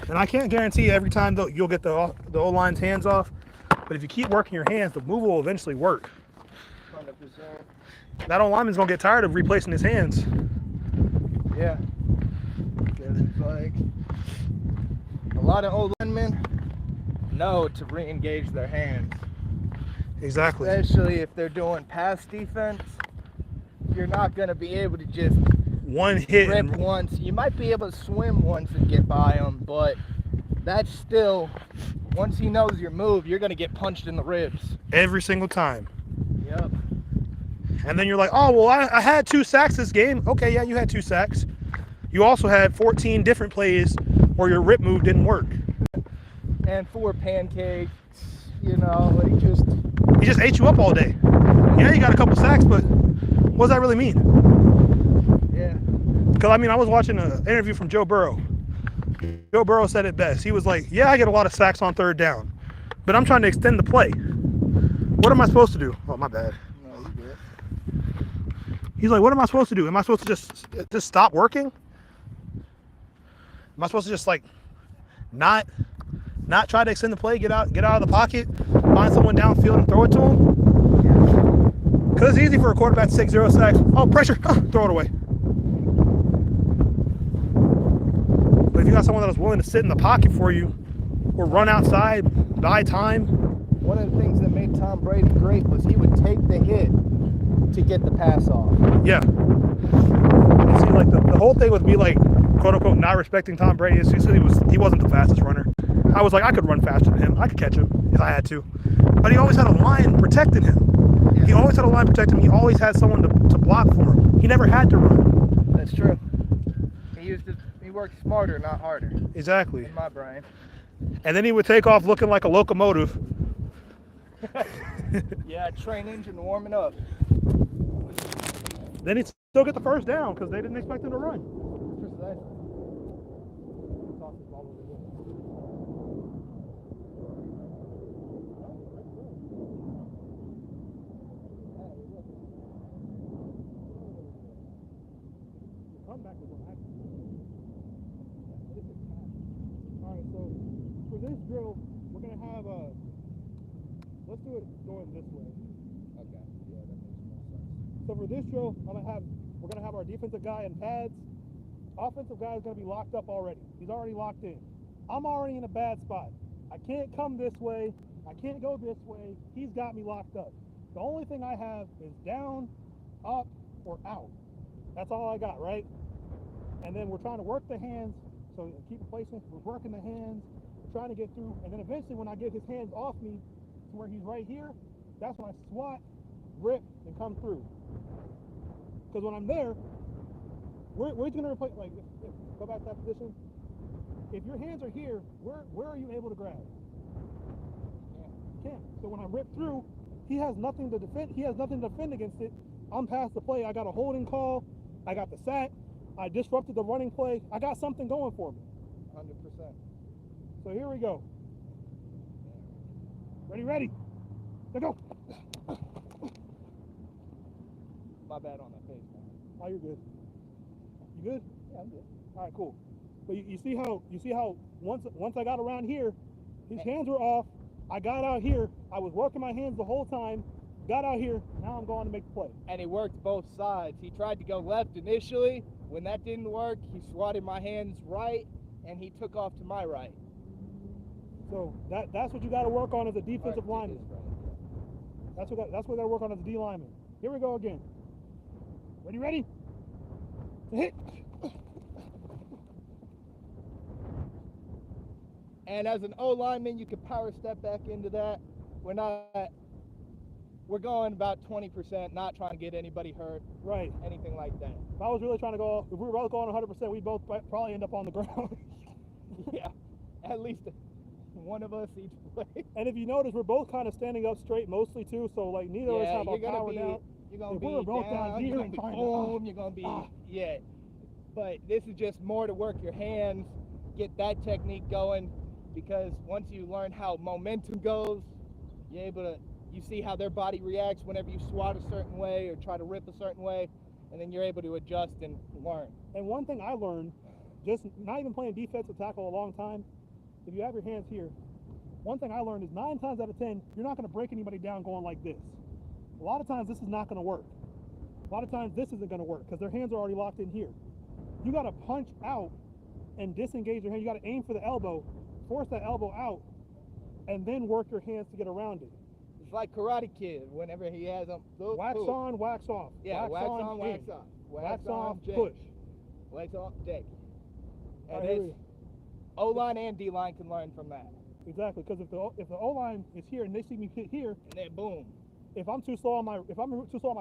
And I can't guarantee every time though you'll get the O-line's hands off, but if you keep working your hands, the move will eventually work. 100%. That O-lineman's gonna get tired of replacing his hands. Yeah. Because it's like a lot of O-linemen know to re-engage their hands. Exactly. Especially if they're doing pass defense, you're not going to be able to just one hit rip once. You might be able to swim once and get by them, but that's still, once he knows your move, you're going to get punched in the ribs. Every single time. Yep. And then you're like, oh, well, I had 2 sacks this game. Okay, yeah, you had 2 sacks. You also had 14 different plays where your rip move didn't work. And 4 pancakes, you know, like just... He just ate you up all day. Yeah, you got a couple sacks, but what does that really mean? Yeah. Because, I mean, I was watching an interview from Joe Burrow. Joe Burrow said it best. He was like, yeah, I get a lot of sacks on 3rd down, but I'm trying to extend the play. What am I supposed to do? Oh, my bad. No, you good. He's like, what am I supposed to do? Am I supposed to just stop working? Am I supposed to just, like, not try to extend the play, get out of the pocket, find someone downfield and throw it to him? Because it's easy for a quarterback to take 0 sacks. Oh, pressure, throw it away. But if you got someone that is willing to sit in the pocket for you or run outside, buy time. One of the things that made Tom Brady great was he would take the hit to get the pass off. Yeah. You see, like, the whole thing with me, like, quote-unquote, not respecting Tom Brady is he wasn't the fastest runner. I was like, I could run faster than him. I could catch him if I had to. But he always had a line protecting him. Yeah. He always had a line protecting him. He always had someone to block for him. He never had to run. That's true. He worked smarter, not harder. Exactly. In my brain. And then he would take off looking like a locomotive. Yeah, train engine warming up. Then he'd still get the 1st down because they didn't expect him to run. Precisely. Alright, so for this drill, we're going to have let's do it going this way. Okay, yeah, that makes more sense. So for this drill, we're going to have our defensive guy in pads. Offensive guy is going to be locked up already. He's already locked in. I'm already in a bad spot. I can't come this way. I can't go this way. He's got me locked up. The only thing I have is down, up, or out. That's all I got, right? And then we're trying to work the hands. So keep replacing. We're working the hands. We're trying to get through. And then eventually when I get his hands off me to where he's right here, that's when I swat, rip, and come through. Because when I'm there, we're going to replace, like, go back to that position. If your hands are here, where are you able to grab? You can't. So when I rip through, he has nothing to defend. He has nothing to defend against it. I'm past the play. I got a holding call. I got the sack. I disrupted the running play. I got something going for me. 100%. So here we go. Ready? Let's go. My bad on that face, man. Oh, you're good. You good? Yeah, I'm good. All right, cool. But you see how once I got around here, his hands were off. I got out here. I was working my hands the whole time. Got out here. Now I'm going to make the play. And he worked both sides. He tried to go left initially. When that didn't work, he swatted my hands right, and he took off to my right. So that's what you got to work on as a defensive lineman. That's what we got to work on as a D lineman. Here we go again. Ready? Hit. And as an O lineman, you can power step back into that. We're going about 20%, not trying to get anybody hurt. Right. Anything like that. If I was really trying to go, if we were both going 100%, we'd both probably end up on the ground. Yeah, at least one of us each play. And if you notice, we're both kind of standing up straight mostly too, so like neither of us have our power down. You're gonna if be we're both down here, you're gonna be boom, you're gonna be yeah. But this is just more to work your hands, get that technique going, because once you learn how momentum goes, you're able to, you see how their body reacts whenever you swat a certain way or try to rip a certain way, and then you're able to adjust and learn. And one thing I learned, just not even playing defensive tackle a long time, if you have your hands here, one thing I learned is 9 times out of 10, you're not going to break anybody down going like this. A lot of times this is not going to work. A lot of times this isn't going to work because their hands are already locked in here. You got to punch out and disengage your hand. You got to aim for the elbow, force that elbow out, and then work your hands to get around it. It's like Karate Kid whenever he has them. Wax on, wax off. Yeah, wax on, wax aim. off. Wax off, Jake. push. Wax off, Jake. And Right, it's O-line and D-line can learn from that. Exactly, because if the O-line is here and they see me hit here, and then boom. If I'm too slow on my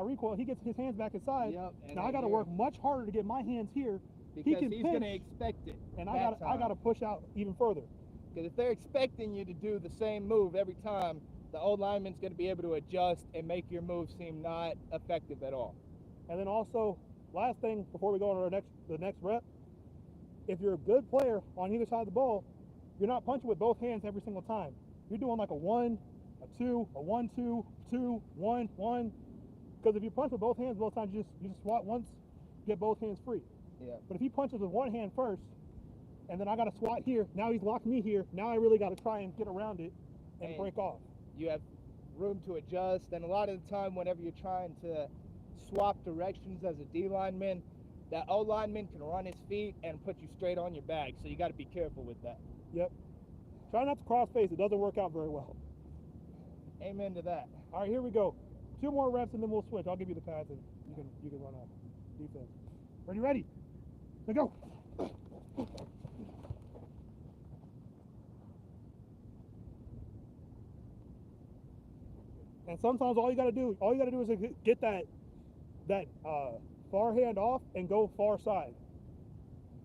recoil, he gets his hands back inside. Yep. Now I got to work much harder to get my hands here. Because he's going to expect it. And I got to push out even further. Because if they're expecting you to do the same move every time, the old lineman's going to be able to adjust and make your move seem not effective at all. And then also, last thing before we go on to the next rep, if you're a good player on either side of the ball, you're not punching with both hands every single time. You're doing like a 1, a 2, a 1, 2, 2, 1, 1. Because if you punch with both hands both times, you just swat once, get both hands free. Yeah. But if he punches with one hand first, and then I got to swat here, now he's locked me here, now I really got to try and get around it and break off. You have room to adjust, and a lot of the time whenever you're trying to swap directions as a D lineman, that O lineman can run his feet and put you straight on your back, so you got to be careful with that. Yep. Try not to cross face, it doesn't work out very well. Amen to that. All right, here we go. 2 more reps and then we'll switch. I'll give you the pads and you can run off defense. Ready? Let's go. And sometimes all you gotta do is get that far hand off and go far side.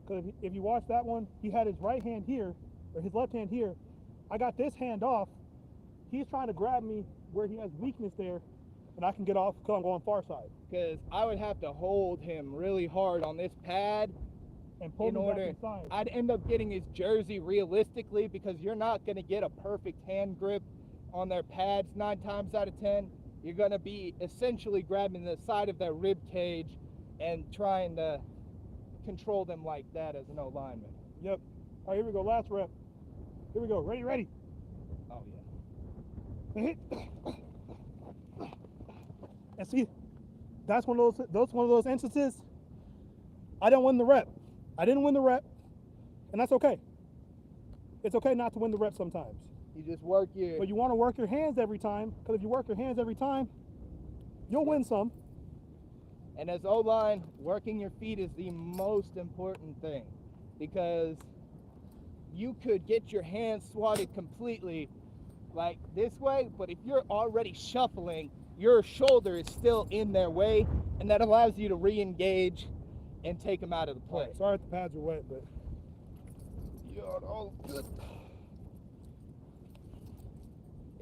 Because if you watch that one, he had his right hand here, or his left hand here. I got this hand off. He's trying to grab me where he has weakness there, and I can get off because I'm going far side. Because I would have to hold him really hard on this pad and pull him back inside. I'd end up getting his jersey realistically, because you're not going to get a perfect hand grip on their pads 9 times out of 10. You're going to be essentially grabbing the side of their rib cage and trying to control them like that as an O lineman. Yep. All right, here we go. Last rep. Here we go. Ready? Oh yeah. Hit. And see, that's one of those instances. I didn't win the rep. And that's okay. It's okay not to win the rep sometimes. You just work your. But you want to work your hands every time, because if you work your hands every time, you'll win some. And as O-line, working your feet is the most important thing, because you could get your hands swatted completely like this way, but if you're already shuffling, your shoulder is still in their way, and that allows you to re-engage and take them out of the play. Right, sorry if the pads are wet, but you're all good.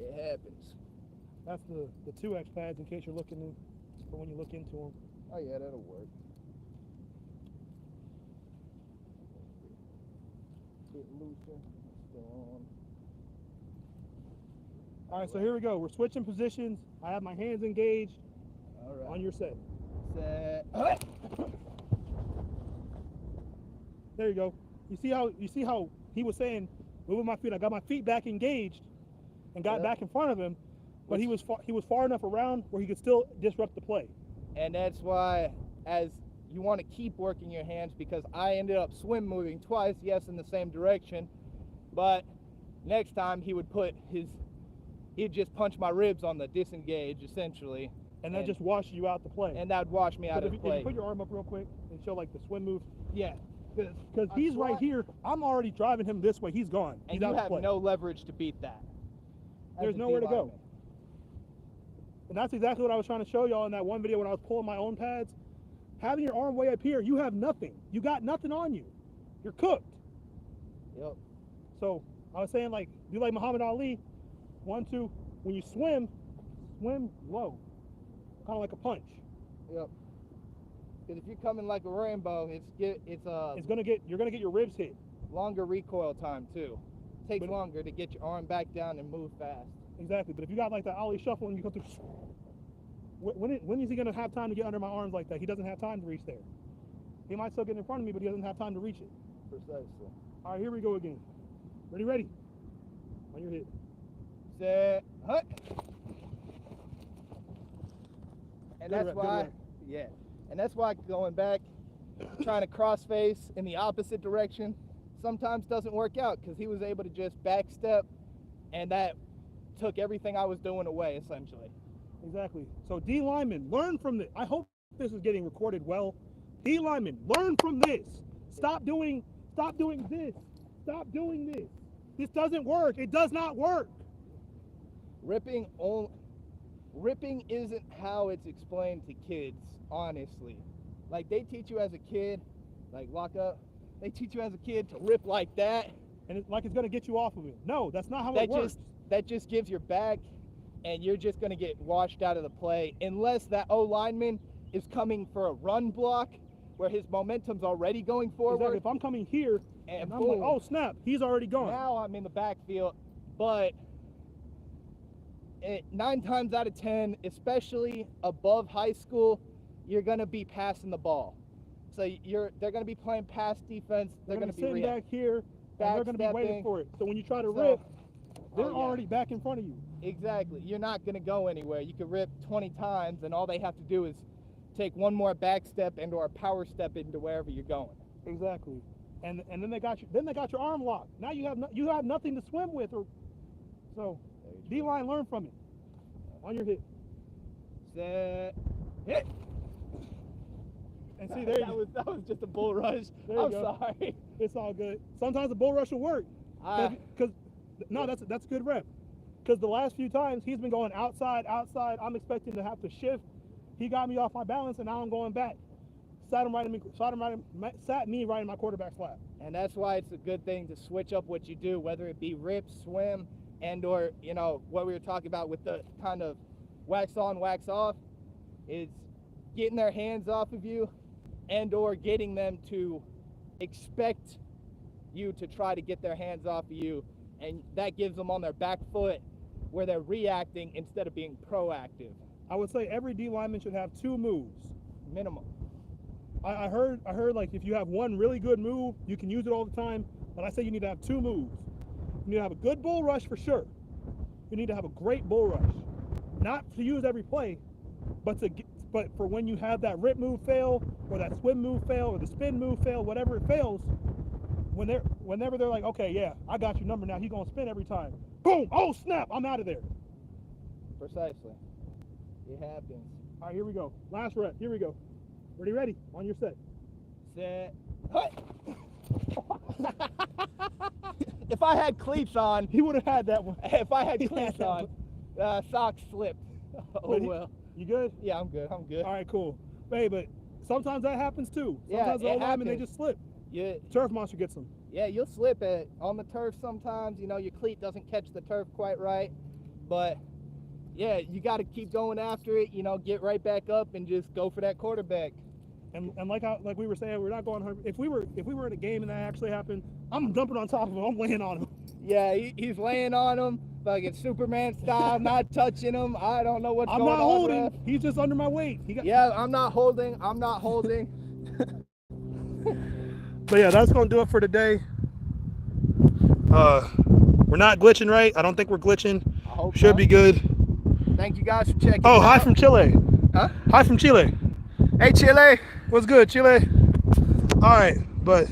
It happens. That's the 2X pads in case you're looking for when you look into them. Oh yeah, that'll work. Bit looser. Still on. All right, so here we go. We're switching positions. I have my hands engaged. All right. On your set. Set. There you go. You see how he was saying, moving my feet. I got my feet back engaged and got back in front of him, but he was far enough around where he could still disrupt the play. And that's why, as you want to keep working your hands, because I ended up swim moving twice, yes, in the same direction, but next time he would he'd just punch my ribs on the disengage, essentially. And that just washed you out the play. And that would wash me out of the play. If you put your arm up real quick and show like the swim move. Yeah. Because he's right here. I'm already driving him this way. He's gone. And you have no leverage to beat that. There's nowhere to go. And that's exactly what I was trying to show y'all in that one video when I was pulling my own pads. Having your arm way up here, you have nothing. You got nothing on you. You're cooked. Yep. So I was saying, like, do like Muhammad Ali. 1, 2. When you swim low, kind of like a punch. Yep. Because if you're coming like a rainbow, you're gonna get your ribs hit. Longer recoil time too. Takes longer to get your arm back down and move fast. Exactly. But if you got like the Ali shuffle and you go through, when is he gonna have time to get under my arms like that? He doesn't have time to reach there. He might still get in front of me, but he doesn't have time to reach it. Precisely. All right, here we go again. Ready? On your hit. Set. Hut. And Good that's rep, why, yeah. And that's why going back, trying to cross face in the opposite direction, sometimes doesn't work out because he was able to just back step, and that took everything I was doing away, essentially. Exactly. So D linemen, learn from this. I hope this is getting recorded well. D linemen, learn from this. Stop doing this. Stop doing this. This doesn't work. It does not work. Ripping isn't how it's explained to kids, honestly. Like, they teach you as a kid, like lock up, they teach you as a kid to rip like that. And it's like it's going to get you off of it. No, that's not how it works. That just gives your back, and you're just going to get washed out of the play unless that O-lineman is coming for a run block where his momentum's already going forward. Exactly. If I'm coming here and I'm like, oh, snap, he's already gone. Now I'm in the backfield, but 9 times out of 10, especially above high school, you're going to be passing the ball. So they're going to be playing pass defense. They're going to be sitting back here, and they're going to be waiting for it. So when you try to rip, they're already back in front of you. Exactly. You're not going to go anywhere. You could rip 20 times, and all they have to do is take one more back step and or a power step into wherever you're going. Exactly. And then they got you. Then they got your arm locked. Now you have nothing to swim with. So D-line, learn from it. On your hit. Set. Hit. And see, there that was just a bull rush. I'm sorry. It's all good. Sometimes a bull rush will work. That's a good rep. Because the last few times he's been going outside. I'm expecting to have to shift. He got me off my balance, and now I'm going back. Sat me right in my quarterback's lap. And that's why it's a good thing to switch up what you do, whether it be rip, swim, and or, what we were talking about with the kind of wax on, wax off, is getting their hands off of you and or getting them to expect you to try to get their hands off of you. And that gives them on their back foot where they're reacting instead of being proactive. I would say every D lineman should have 2 moves. Minimum. I heard like if you have one really good move, you can use it all the time. But I say you need to have 2 moves. You need to have a good bull rush for sure. You need to have a great bull rush. Not to use every play, but for when you have that rip move fail, or that swim move fail, or the spin move fail, whatever it fails, whenever they're like, okay, yeah, I got your number now, he's gonna spin every time. Boom! Oh snap! I'm out of there. Precisely. It happens. All right, here we go. Last rep. Here we go. Ready? On your set. Set. Hut. If I had cleats on, he would have had that one. If I had cleats on, socks slipped. Oh well. You good? Yeah, I'm good. All right, cool. Hey, but sometimes that happens too. Sometimes the old linemen, they just slip. Yeah. Turf monster gets them. Yeah, you'll slip on the turf sometimes. Your cleat doesn't catch the turf quite right, but yeah, you got to keep going after it. Get right back up and just go for that quarterback. And like we were saying, we're not going 100. If we were in a game and that actually happened, I'm jumping on top of him. I'm laying on him. Yeah, he's laying on him, fucking Superman style, not touching him. I don't know what's going on. I'm not holding. He's just under my weight. I'm not holding. But yeah, that's gonna do it for today. We're not glitching, right? I don't think we're glitching. I hope Should be good. Thank you guys for checking. Oh, hi from Chile. Huh? Hi from Chile. Hey, Chile. What's good, Chile? All right, but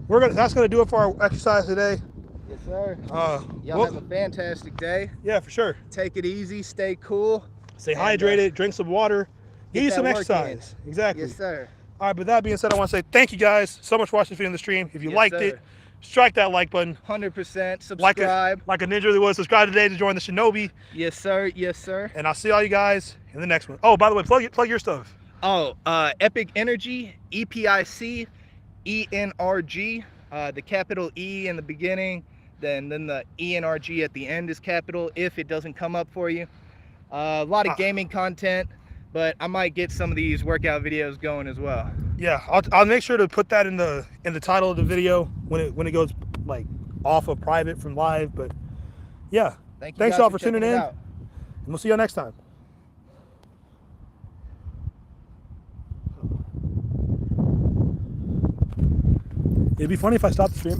that's gonna do it for our exercise today. Yes, sir. Y'all Y'all have a fantastic day. Yeah, for sure. Take it easy. Stay cool. Stay hydrated. Drink some water. Get you some exercise. Exactly. Yes, sir. All right, but that being said, I want to say thank you guys so much for watching this video on the stream. If you liked it, strike that like button. 100%. Subscribe. Like a ninja really was. Subscribe today to join the Shinobi. Yes, sir. Yes, sir. And I'll see all you guys in the next one. Oh, by the way, plug your stuff. Oh, Epic Energy, EPIC, ENRG. The capital E in the beginning, then the ENRG at the end is capital if it doesn't come up for you. A lot of gaming content, but I might get some of these workout videos going as well. Yeah, I'll make sure to put that in the title of the video when it goes like off of private from live. But yeah, thanks y'all for tuning in, and we'll see y'all next time. It'd be funny if I stopped the stream.